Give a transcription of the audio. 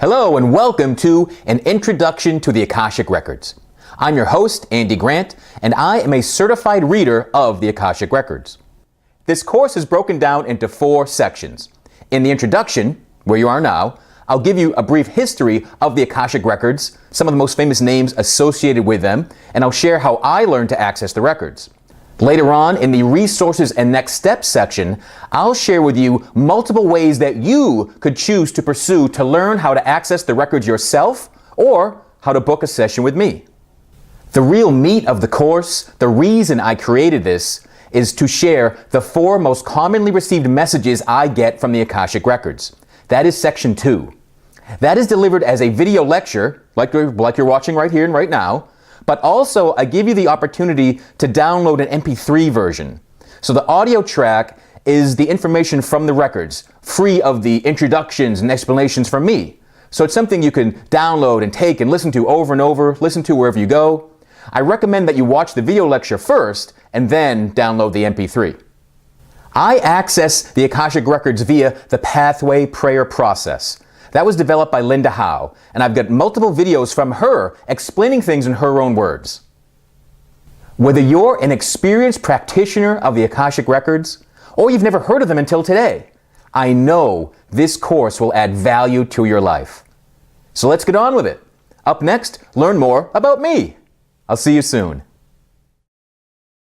Hello and welcome to an introduction to the Akashic Records. I'm your host, Andy Grant, and I am a certified reader of the Akashic Records. This course is broken down into 4 sections. In the introduction, where you are now, I'll give you a brief history of the Akashic Records, some of the most famous names associated with them, and I'll share how I learned to access the records. Later on, in the Resources and Next Steps section, I'll share with you multiple ways that you could choose to pursue to learn how to access the records yourself or how to book a session with me. The real meat of the course, the reason I created this, is to share the 4 most commonly received messages I get from the Akashic Records. That is section 2. That is delivered as a video lecture, like you're watching right here and right now, but also I give you the opportunity to download an MP3 version. So the audio track is the information from the records, free of the introductions and explanations from me. So it's something you can download and take and listen to over and over, listen to wherever you go. I recommend that you watch the video lecture first and then download the MP3. I access the Akashic Records via the Pathway Prayer process. That was developed by Linda Howe, and I've got multiple videos from her explaining things in her own words. Whether you're an experienced practitioner of the Akashic Records, or you've never heard of them until today, I know this course will add value to your life. So let's get on with it. Up next, learn more about me. I'll see you soon.